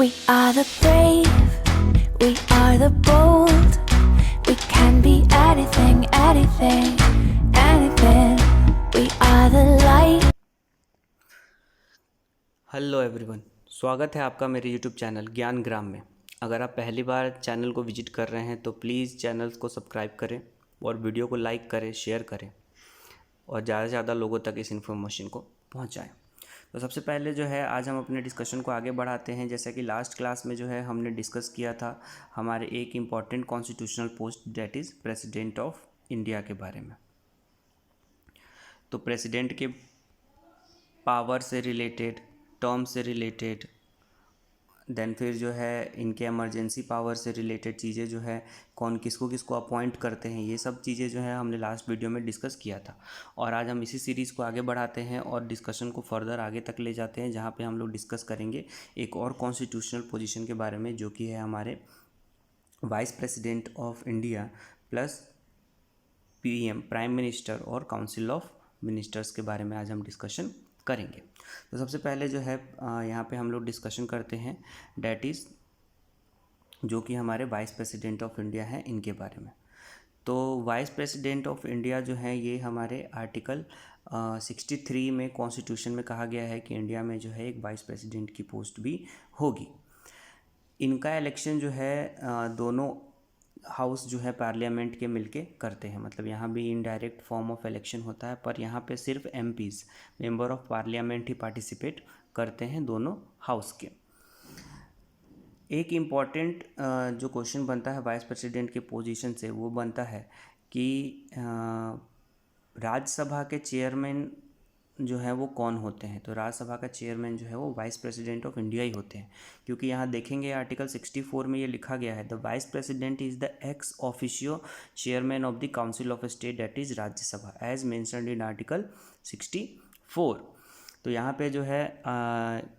We are the brave, we are the bold. We can be anything, anything, anything. We are the light. Hello everyone, स्वागत है आपका मेरे YouTube channel ज्ञान ग्राम में। अगर आप पहली बार चैनल को विजिट कर रहे हैं तो प्लीज़ चैनल को सब्सक्राइब करें और वीडियो को लाइक करें, शेयर करें और ज़्यादा से ज़्यादा लोगों तक इस इन्फॉर्मेशन को पहुंचाएं। तो सबसे पहले जो है आज हम अपने डिस्कशन को आगे बढ़ाते हैं। जैसा कि लास्ट क्लास में जो है हमने डिस्कस किया था हमारे एक important constitutional post that is president of India के बारे में। तो प्रेसिडेंट के पावर से रिलेटेड, टर्म से रिलेटेड, देन फिर जो है इनके इमरजेंसी पावर से रिलेटेड चीज़ें जो है कौन किसको किसको अपॉइंट करते हैं, ये सब चीज़ें जो है हमने लास्ट वीडियो में डिस्कस किया था। और आज हम इसी सीरीज़ को आगे बढ़ाते हैं और डिस्कशन को फर्दर आगे तक ले जाते हैं, जहाँ पे हम लोग डिस्कस करेंगे एक और कॉन्स्टिट्यूशनल पोजीशन के बारे में, जो कि है हमारे vice president of India plus PM, prime minister और काउंसिल ऑफ मिनिस्टर्स के बारे में आज हम डिस्कशन करेंगे। तो सबसे पहले जो है यहाँ पे हम लोग डिस्कशन करते हैं डैट इज़ जो कि हमारे वाइस प्रेसिडेंट ऑफ इंडिया हैं, इनके बारे में। तो वाइस प्रेसिडेंट ऑफ इंडिया जो है ये हमारे आर्टिकल 63 में कॉन्स्टिट्यूशन में कहा गया है कि इंडिया में जो है एक वाइस प्रेसिडेंट की पोस्ट भी होगी। इनका इलेक्शन जो है दोनों हाउस जो है पार्लियामेंट के मिलके करते हैं। मतलब यहाँ भी इनडायरेक्ट फॉर्म ऑफ इलेक्शन होता है, पर यहाँ पे सिर्फ MPs, member of parliament he participate करते हैं दोनों हाउस के। एक इम्पॉर्टेंट जो क्वेश्चन बनता है वाइस प्रेसिडेंट के पोजीशन से, वो बनता है कि राज्यसभा के चेयरमैन जो है वो कौन होते हैं। तो राज्यसभा का चेयरमैन जो है वो वाइस प्रेसिडेंट ऑफ इंडिया ही होते हैं, क्योंकि यहाँ देखेंगे आर्टिकल 64 में ये लिखा गया है, the vice president is the ex officio chairman of the council of state that is Rajya Sabha as mentioned in article 64। तो यहाँ पे जो है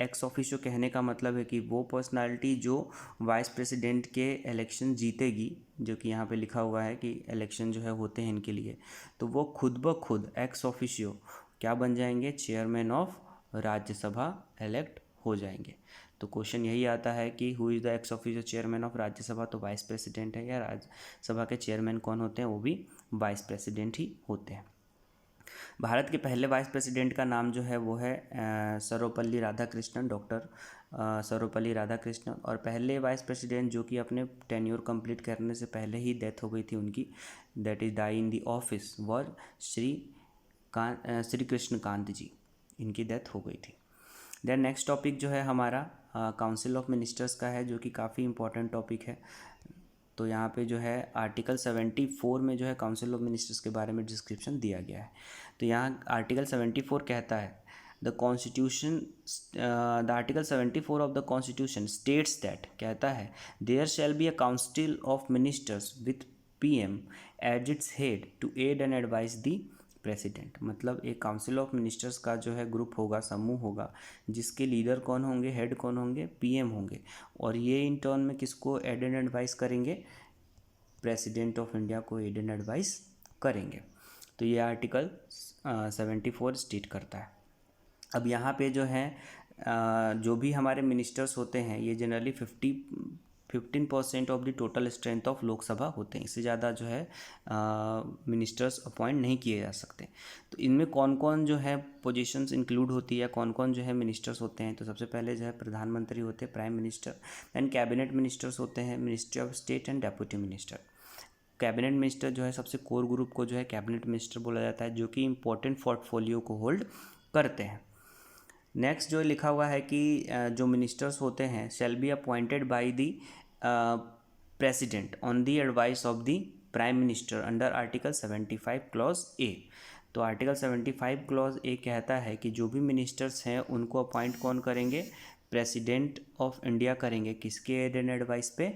एक्स ऑफिशियो कहने का मतलब है कि वो पर्सनालिटी जो वाइस प्रेसिडेंट के इलेक्शन जीतेगी, जो कि यहाँ पे लिखा हुआ है कि इलेक्शन जो है होते हैं इनके लिए, तो वो खुद ब खुद एक्स ऑफिशियो क्या बन जाएंगे, चेयरमैन ऑफ राज्यसभा इलेक्ट हो जाएंगे। तो क्वेश्चन यही आता है कि who is the ex officio chairman of Rajya Sabha, तो वाइस प्रेसिडेंट है, या राज्यसभा के चेयरमैन कौन होते हैं, वो भी वाइस प्रेसिडेंट ही होते हैं। भारत के पहले वाइस प्रेसिडेंट का नाम जो है वो है सर्वपल्ली राधाकृष्णन, डॉक्टर सर्वपल्ली राधाकृष्णन। और पहले वाइस प्रेसिडेंट जो कि अपने टेन्योर कंप्लीट करने से पहले ही डेथ हो गई थी उनकी, that is die in the office, वर श्री कृष्णकांत जी, इनकी डेथ हो गई थी। देन नेक्स्ट टॉपिक जो है हमारा काउंसिल ऑफ मिनिस्टर्स का है, जो कि काफ़ी इंपॉर्टेंट टॉपिक है। तो यहाँ पे जो है आर्टिकल 74 में जो है काउंसिल ऑफ मिनिस्टर्स के बारे में डिस्क्रिप्शन दिया गया है। तो यहाँ आर्टिकल 74 कहता है the constitution, the article 74 of the constitution states that, कहता है there shall be a council of ministers with PM as its head to aid and advise the president. मतलब एक काउंसिल ऑफ मिनिस्टर्स का जो है group होगा, समूह होगा, जिसके लीडर कौन होंगे, हेड कौन होंगे, पीएम होंगे, और ये इन टर्न में किसको एड एंड एडवाइस करेंगे, प्रेसिडेंट ऑफ इंडिया को एड एंड एडवाइस करेंगे। तो ये आर्टिकल 74 स्टेट करता है। अब यहाँ पे जो है जो भी हमारे मिनिस्टर्स होते हैं ये generally 15% of the total strength of Lok Sabha होते हैं। इससे ज़्यादा जो है मिनिस्टर्स अपॉइंट नहीं किए जा सकते। तो इनमें कौन कौन जो है पोजीशंस इंक्लूड होती है, कौन कौन जो है मिनिस्टर्स होते हैं। तो सबसे पहले जो है प्रधानमंत्री होते हैं, prime minister. Then cabinet ministers होते हैं, ministry of state and deputy minister. Cabinet minister जो है सबसे कोर ग्रुप को जो है कैबिनेट मिनिस्टर बोला जाता है, जो कि इंपॉर्टेंट पोर्टफोलियो को होल्ड करते हैं। नेक्स्ट जो लिखा हुआ है कि जो मिनिस्टर्स होते हैं shall be appointed by the president on the advice of the prime minister under article 75 clause A. तो आर्टिकल 75 क्लॉज ए कहता है कि जो भी मिनिस्टर्स हैं उनको अपॉइंट कौन करेंगे, प्रेसिडेंट ऑफ इंडिया करेंगे। किसके एड एंड एडवाइस पे,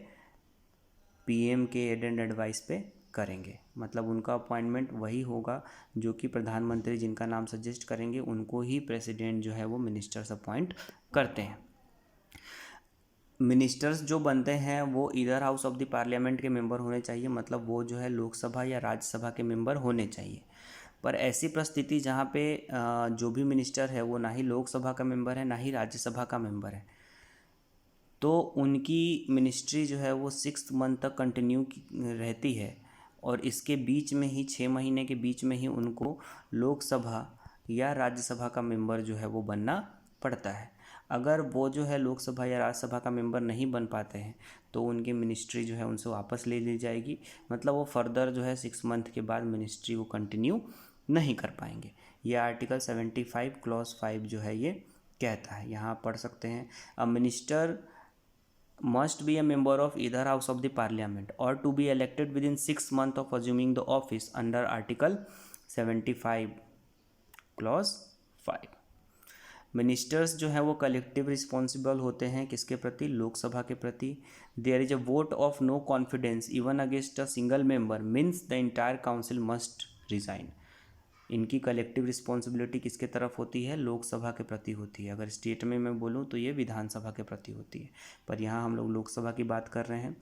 पीएम के एड एंड एडवाइस पे करेंगे। मतलब उनका अपॉइंटमेंट वही होगा जो कि प्रधानमंत्री जिनका नाम सजेस्ट करेंगे, उनको ही प्रेसिडेंट जो है वो मिनिस्टर्स अपॉइंट करते हैं। मिनिस्टर्स जो बनते हैं वो इधर हाउस ऑफ द पार्लियामेंट के मेंबर होने चाहिए, मतलब वो जो है लोकसभा या राज्यसभा के मेंबर होने चाहिए। पर ऐसी परिस्थिति जहाँ पे जो भी मिनिस्टर है वो ना ही लोकसभा का मेंबर है ना ही राज्यसभा का मेंबर है। तो उनकी मिनिस्ट्री जो है वो 6 मंथ तक कंटिन्यू रहती है और इसके बीच में ही 6 महीने के बीच में ही उनको लोकसभा या राज्यसभा का मेंबर जो है वो बनना पड़ता है। अगर वो जो है लोकसभा या राज्यसभा का मेंबर नहीं बन पाते हैं तो उनकी मिनिस्ट्री जो है उनसे वापस ले ली जाएगी, मतलब वो फर्दर जो है 6 मंथ के बाद मिनिस्ट्री वो कंटिन्यू नहीं कर पाएंगे। ये आर्टिकल 75 क्लॉज 5 जो है ये कहता है, यहाँ पढ़ सकते हैं। A minister must be a member of either house of the parliament or to be elected within 6 months of assuming the office under article 75 clause 5। Ministers जो है वो कलेक्टिव रिस्पॉन्सिबल होते हैं किसके प्रति? लोकसभा के प्रति। There is a vote of no confidence even against a single member means the entire council must resign. इनकी कलेक्टिव रिस्पॉन्सिबिलिटी किसके तरफ होती है? लोकसभा के प्रति होती है। अगर स्टेट में मैं बोलूँ तो ये विधानसभा के प्रति होती है, पर यहाँ हम लोग लोकसभा की बात कर रहे हैं।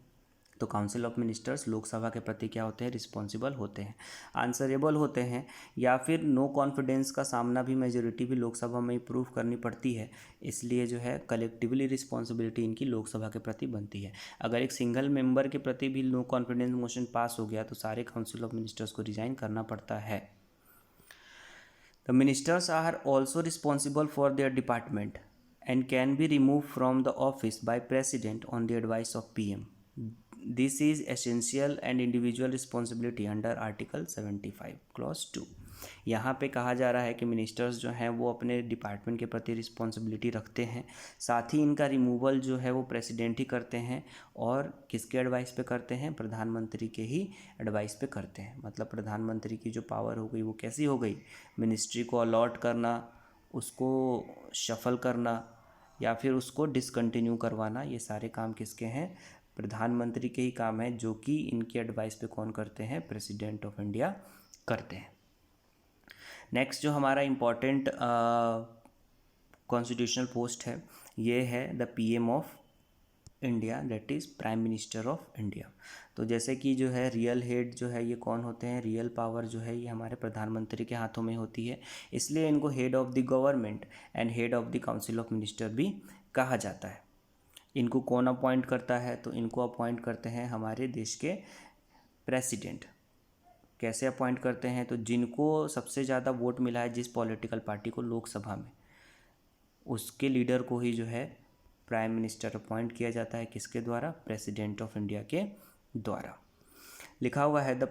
तो काउंसिल ऑफ मिनिस्टर्स लोकसभा के प्रति क्या होते हैं? रिस्पॉन्सिबल होते हैं, आंसरेबल होते हैं, या फिर नो कॉन्फिडेंस का सामना भी मेजोरिटी भी लोकसभा में प्रूव करनी पड़ती है, इसलिए जो है कलेक्टिवली रिस्पॉन्सिबिलिटी इनकी लोकसभा के प्रति बनती है। अगर एक सिंगल मेंबर के प्रति भी नो कॉन्फिडेंस मोशन पास हो गया तो सारे काउंसिल ऑफ मिनिस्टर्स को रिजाइन करना पड़ता है। The ministers are also responsible for their department and can be removed from the office by president on the advice of PM. This is essential and individual responsibility under Article 75 Clause 2। यहाँ पे कहा जा रहा है कि ministers जो हैं वो अपने डिपार्टमेंट के प्रति रिस्पॉन्सिबिलिटी रखते हैं, साथ ही इनका रिमूवल जो है वो प्रेसिडेंट ही करते हैं, और किसके एडवाइस पे करते हैं? प्रधानमंत्री के ही एडवाइस पे करते हैं। मतलब प्रधानमंत्री की जो पावर हो गई वो कैसी हो गई? मिनिस्ट्री को अलॉट करना, उसको शफल करना या फिर उसको डिसकंटिन्यू करवाना, ये सारे काम किसके हैं? प्रधानमंत्री के ही काम है, जो कि इनकी एडवाइस पे कौन करते हैं? प्रेसिडेंट ऑफ इंडिया करते हैं। नेक्स्ट जो हमारा इम्पॉर्टेंट कॉन्स्टिट्यूशनल पोस्ट है ये है the PM of India, that is prime minister of India. तो जैसे कि जो है रियल हेड जो है ये कौन होते हैं? रियल पावर जो है ये हमारे प्रधानमंत्री के हाथों में होती है, इसलिए इनको head of the government and head of the council of minister भी कहा जाता है। इनको कौन अपॉइंट करता है? तो इनको अपॉइंट करते हैं हमारे देश के प्रेसिडेंट। कैसे अपॉइंट करते हैं? तो जिनको सबसे ज़्यादा वोट मिला है जिस पॉलिटिकल पार्टी को लोकसभा में, उसके लीडर को ही जो है प्राइम मिनिस्टर अपॉइंट किया जाता है। किसके द्वारा? प्रेसिडेंट ऑफ इंडिया के द्वारा। लिखा हुआ है the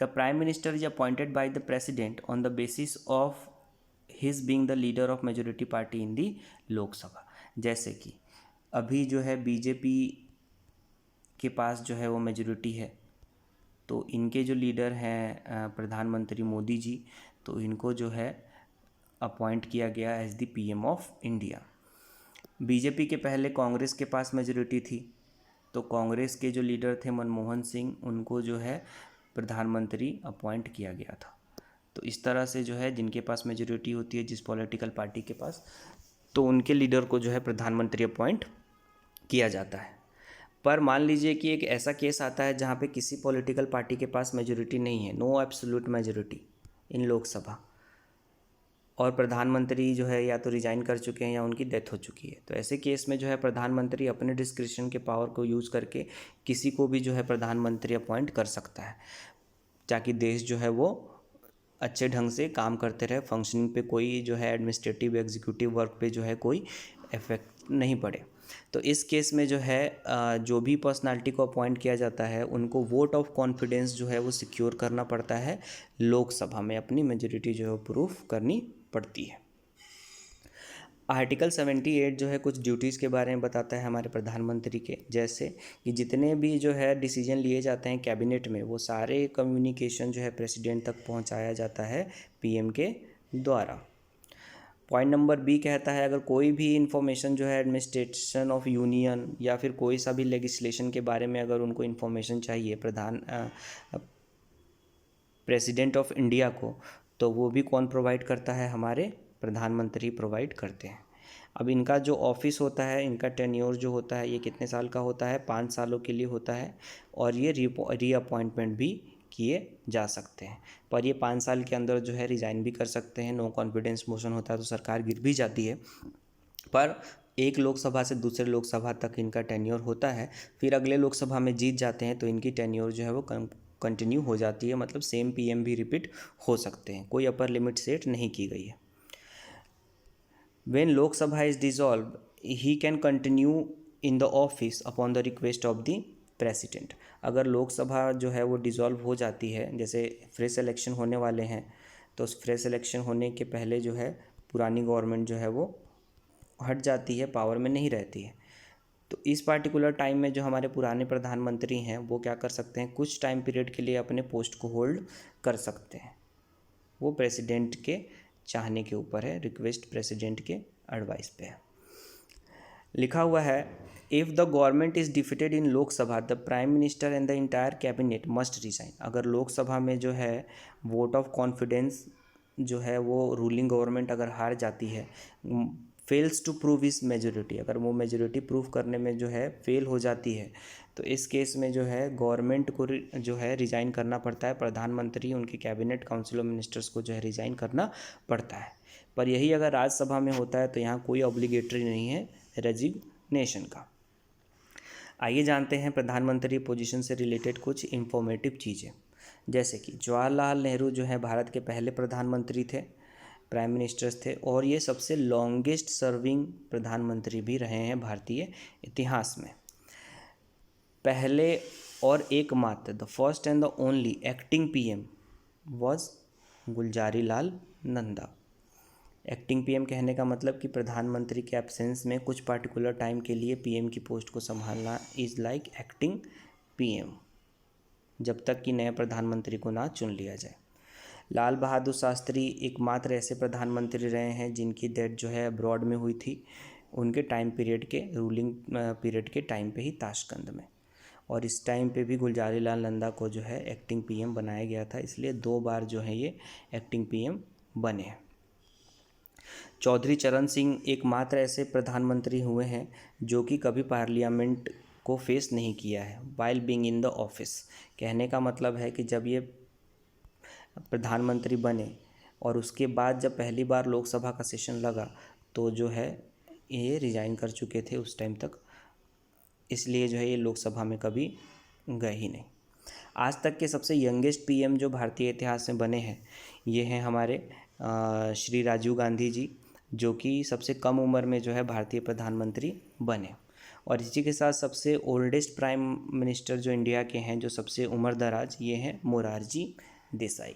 prime minister is appointed by the president on the basis of his being the leader of majority party इन दी लोकसभा। जैसे कि अभी जो है बीजेपी के पास जो है वो मेजोरिटी है, तो इनके जो लीडर हैं प्रधानमंत्री मोदी जी, तो इनको जो है अपॉइंट किया गया as the PM of India. BJP के पहले कांग्रेस के पास मेजोरिटी थी, तो कांग्रेस के जो लीडर थे मनमोहन सिंह, उनको जो है प्रधानमंत्री अपॉइंट किया गया था। तो इस तरह से जो है जिनके पास मेजोरिटी होती है जिस पॉलिटिकल पार्टी के पास, तो उनके लीडर को जो है प्रधानमंत्री अपॉइंट किया जाता है। पर मान लीजिए कि एक ऐसा केस आता है जहाँ पे किसी पॉलिटिकल पार्टी के पास मेजोरिटी नहीं है, no absolute majority in Lok Sabha, और प्रधानमंत्री जो है या तो रिजाइन कर चुके हैं या उनकी डेथ हो चुकी है। तो ऐसे केस में जो है प्रधानमंत्री अपने डिस्क्रिप्शन के पावर को यूज़ करके किसी को भी जो है प्रधानमंत्री अपॉइंट कर सकता है, ताकि देश जो है वो अच्छे ढंग से काम करते रहे, फंक्शनिंग पे कोई जो है एडमिनिस्ट्रेटिव एग्जीक्यूटिव वर्क पे जो है कोई इफेक्ट नहीं पड़े। तो इस केस में जो है जो भी पर्सनालिटी को अपॉइंट किया जाता है उनको वोट ऑफ कॉन्फिडेंस जो है वो सिक्योर करना पड़ता है, लोकसभा में अपनी मेजोरिटी जो है प्रूफ करनी पड़ती है। आर्टिकल 78 जो है कुछ ड्यूटीज़ के बारे में बताता है हमारे प्रधानमंत्री के, जैसे कि जितने भी जो है डिसीजन लिए जाते हैं कैबिनेट में, वो सारे कम्युनिकेशन जो है प्रेसिडेंट तक पहुंचाया जाता है PM के द्वारा। पॉइंट नंबर B कहता है अगर कोई भी इंफॉर्मेशन जो है एडमिनिस्ट्रेशन ऑफ यूनियन या फिर कोई सा भी लेजिस्लेशन के बारे में अगर उनको इन्फॉर्मेशन चाहिए प्रेसिडेंट ऑफ इंडिया को, तो वो भी कौन प्रोवाइड करता है? हमारे प्रधानमंत्री प्रोवाइड करते हैं। अब इनका जो ऑफिस होता है, इनका टेन्योर जो होता है ये कितने साल का होता है? 5 सालों के लिए होता है, और ये रीअपॉइंटमेंट भी किए जा सकते हैं। पर ये 5 साल के अंदर जो है रिज़ाइन भी कर सकते हैं। नो कॉन्फिडेंस मोशन होता है तो सरकार गिर भी जाती है, पर एक लोकसभा से दूसरे लोकसभा तक इनका टेन्योर होता है, फिर अगले लोकसभा में जीत जाते हैं तो इनकी टेन्योर जो है वो कंटिन्यू हो जाती है, मतलब सेम पीएम भी रिपीट हो सकते हैं, कोई अपर लिमिट सेट नहीं की गई है। When Lok Sabha is dissolve he can continue in the office upon the request of the president. अगर लोकसभा जो है वो डिसॉल्व हो जाती है, जैसे फ्रेश इलेक्शन होने वाले हैं, तो उस फ्रेश इलेक्शन होने के पहले जो है पुरानी गवर्नमेंट जो है वो हट जाती है, पावर में नहीं रहती है, तो इस पार्टिकुलर टाइम में जो हमारे पुराने प्रधानमंत्री हैं वो क्या कर सकते हैं, कुछ टाइम पीरियड के लिए अपने पोस्ट को होल्ड कर सकते हैं। वो प्रेसिडेंट के चाहने के ऊपर है, रिक्वेस्ट प्रेसिडेंट के एडवाइस पे है। लिखा हुआ है if the government is defeated in Lok Sabha the prime minister and the entire cabinet must resign. अगर लोकसभा में जो है वोट ऑफ कॉन्फिडेंस जो है वो रूलिंग गवर्नमेंट अगर हार जाती है, फेल्स टू प्रूव इस मेजोरिटी, अगर वो मेजोरिटी प्रूव करने में जो है फेल हो जाती है, तो इस केस में जो है गवर्नमेंट को जो है रिज़ाइन करना पड़ता है, प्रधानमंत्री उनके कैबिनेट काउंसिल ऑफ मिनिस्टर्स को जो है रिज़ाइन करना पड़ता है। पर यही अगर राज्यसभा में होता है तो यहाँ कोई ऑब्लिगेटरी नहीं है रेजिग्नेशन का। आइए जानते हैं प्रधानमंत्री पोजीशन से रिलेटेड कुछ इंफॉर्मेटिव चीज़ें, जैसे कि जवाहरलाल नेहरू जो है भारत के पहले प्रधानमंत्री थे, प्राइम मिनिस्टर्स थे, और ये सबसे लॉन्गेस्ट सर्विंग प्रधानमंत्री भी रहे हैं भारतीय इतिहास में। पहले और एकमात्र the first and the only acting PM was Gulzari Lal Nanda. Acting PM कहने का मतलब कि प्रधानमंत्री के एब्सेंस में कुछ पार्टिकुलर टाइम के लिए पीएम की पोस्ट को संभालना इज़ लाइक एक्टिंग पीएम, जब तक कि नए प्रधानमंत्री को ना चुन लिया जाए। लाल बहादुर शास्त्री एकमात्र ऐसे प्रधानमंत्री रहे हैं जिनकी डेथ जो है अब्रॉड में हुई थी, उनके टाइम पीरियड के रूलिंग पीरियड के टाइम पे ही ताशकंद में, और इस टाइम पे भी गुलजारी लाल नंदा को जो है एक्टिंग पीएम बनाया गया था, इसलिए 2 बार जो है ये एक्टिंग पीएम बने हैं। चौधरी चरण सिंह एकमात्र ऐसे प्रधानमंत्री हुए हैं जो कि कभी पार्लियामेंट को फेस नहीं किया है while being in the office. कहने का मतलब है कि जब ये प्रधानमंत्री बने और उसके बाद जब पहली बार लोकसभा का सेशन लगा तो जो है ये रिज़ाइन कर चुके थे उस टाइम तक, इसलिए जो है ये लोकसभा में कभी गए ही नहीं। आज तक के सबसे यंगेस्ट पीएम जो भारतीय इतिहास में बने हैं ये हैं हमारे श्री राजीव गांधी जी, जो कि सबसे कम उम्र में जो है भारतीय प्रधानमंत्री बने। और इसी के साथ सबसे ओल्डेस्ट प्राइम मिनिस्टर जो इंडिया के हैं, जो सबसे उम्र दराज, ये हैं मोरारजी देसाई।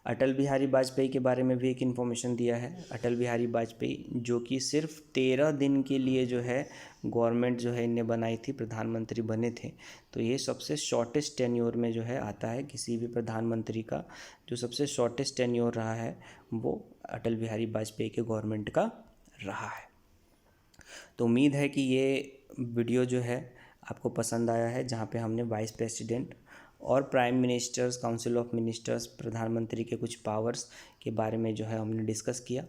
अटल बिहारी वाजपेयी के बारे में भी एक इन्फॉर्मेशन दिया है। अटल बिहारी वाजपेयी जो कि सिर्फ 13 दिन के लिए जो है गवर्नमेंट जो है इन्हें बनाई थी, प्रधानमंत्री बने थे, तो ये सबसे शॉर्टेस्ट टेन्योर में जो है आता है। किसी भी प्रधानमंत्री का जो सबसे शॉर्टेस्ट टेन्योर रहा है वो अटल बिहारी वाजपेयी के गवर्नमेंट का रहा है। तो उम्मीद है कि ये वीडियो जो है आपको पसंद आया है, जहाँ पे हमने वाइस प्रेसिडेंट और prime ministers, council of ministers, प्रधानमंत्री के कुछ पावर्स के बारे में जो है हमने डिस्कस किया।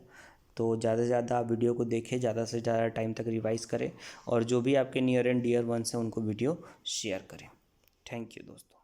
तो ज़्यादा से ज़्यादा वीडियो को देखें, ज़्यादा से ज़्यादा टाइम तक रिवाइज़ करें, और जो भी आपके नियर एंड डियर वंस हैं उनको वीडियो शेयर करें। थैंक यू दोस्तों।